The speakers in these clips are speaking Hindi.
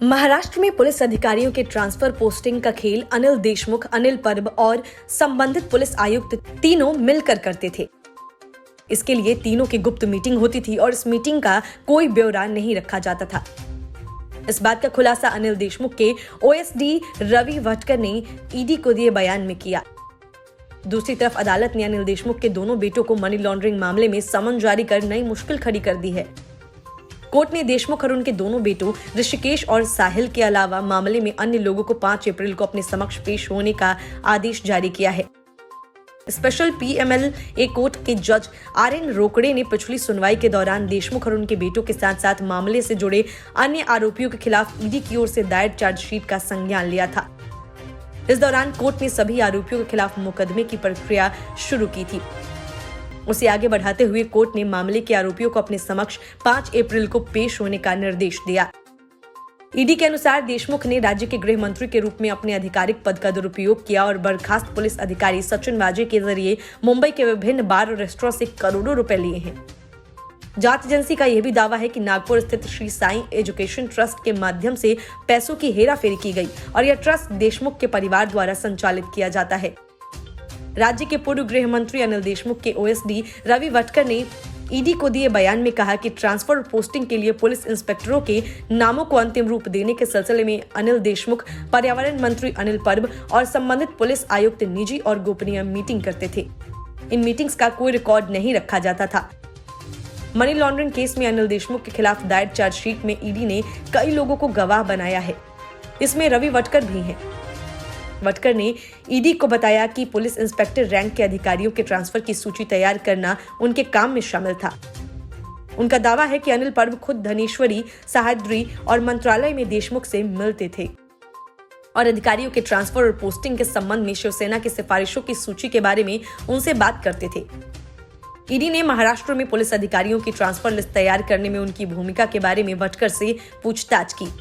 महाराष्ट्र में पुलिस अधिकारियों के ट्रांसफर पोस्टिंग का खेल अनिल देशमुख, अनिल परब और संबंधित पुलिस आयुक्त तीनों मिलकर करते थे। इसके लिए तीनों की गुप्त मीटिंग होती थी और इस मीटिंग का कोई ब्यौरा नहीं रखा जाता था। इस बात का खुलासा अनिल देशमुख के ओएसडी रवि वटकर ने ईडी को दिए बयान में किया। दूसरी तरफ अदालत ने अनिल देशमुख के दोनों बेटों को मनी लॉन्ड्रिंग मामले में समन जारी कर नई मुश्किल खड़ी कर दी है। कोर्ट ने देशमुख और उनके दोनों बेटों ऋषिकेश और साहिल के अलावा मामले में अन्य लोगों को 5 अप्रैल को अपने समक्ष पेश होने का आदेश जारी किया है। स्पेशल पीएमएलए कोर्ट के जज आरएन रोकड़े ने पिछली सुनवाई के दौरान देशमुख और उनके बेटों के साथ साथ मामले से जुड़े अन्य आरोपियों के खिलाफ ईडी की ओर से दायर चार्जशीट का संज्ञान लिया था। इस दौरान कोर्ट ने सभी आरोपियों के खिलाफ मुकदमे की प्रक्रिया शुरू की थी। उसे आगे बढ़ाते हुए कोर्ट ने मामले के आरोपियों को अपने समक्ष 5 अप्रैल को पेश होने का निर्देश दिया। ईडी के अनुसार देशमुख ने राज्य के गृह मंत्री के रूप में अपने आधिकारिक पद का दुरुपयोग किया और बर्खास्त पुलिस अधिकारी सचिन वाजे के जरिए मुंबई के विभिन्न बार और रेस्टोरेंट से करोड़ों रुपए लिए हैं। जांच एजेंसी का यह भी दावा है कि नागपुर स्थित श्री साईं एजुकेशन ट्रस्ट के माध्यम से पैसों की हेराफेरी की गई और यह ट्रस्ट देशमुख के परिवार द्वारा संचालित किया जाता है। राज्य के पूर्व गृह मंत्री अनिल देशमुख के ओएसडी रवि वटकर ने ईडी को दिए बयान में कहा कि ट्रांसफर पोस्टिंग के लिए पुलिस इंस्पेक्टरों के नामों को अंतिम रूप देने के सिलसिले में अनिल देशमुख, पर्यावरण मंत्री अनिल परब और संबंधित पुलिस आयुक्त निजी और गोपनीय मीटिंग करते थे। इन मीटिंग्स का कोई रिकॉर्ड नहीं रखा जाता था। मनी लॉन्ड्रिंग केस में अनिल देशमुख के खिलाफ दायर चार्जशीट में ईडी ने कई लोगों को गवाह बनाया है। इसमें रवि वटकर भी हैं। वटकर ने ईडी को बताया कि पुलिस इंस्पेक्टर रैंक के अधिकारियों के ट्रांसफर की सूची तैयार करना उनके काम में शामिल था। उनका दावा है कि अनिल पर्व खुद धनेश्वरी, सह्याद्री और मंत्रालय में देशमुख से मिलते थे और अधिकारियों के ट्रांसफर और पोस्टिंग के संबंध में शिवसेना की सिफारिशों की सूची के बारे में उनसे बात करते थे। ईडी ने महाराष्ट्र में पुलिस अधिकारियों की ट्रांसफर लिस्ट तैयार करने में उनकी भूमिका के बारे में वटकर से पूछताछ की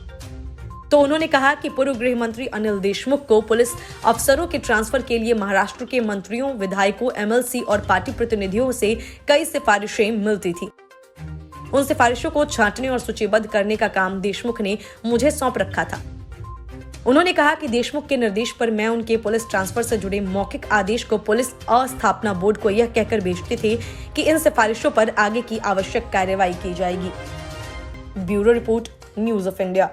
तो उन्होंने कहा कि पूर्व गृह मंत्री अनिल देशमुख को पुलिस अफसरों के ट्रांसफर के लिए महाराष्ट्र के मंत्रियों, विधायकों, एमएलसी और पार्टी प्रतिनिधियों से कई सिफारिशें मिलती थी। उन सिफारिशों को छांटने और सूचीबद्ध करने का काम देशमुख ने मुझे सौंप रखा था। उन्होंने कहा कि देशमुख के निर्देश पर मैं उनके पुलिस ट्रांसफर से जुड़े मौखिक आदेश को पुलिस अस्थापना बोर्ड को यह कहकर भेजते थे कि इन सिफारिशों पर आगे की आवश्यक कार्रवाई की जाएगी। Bureau report, news of India.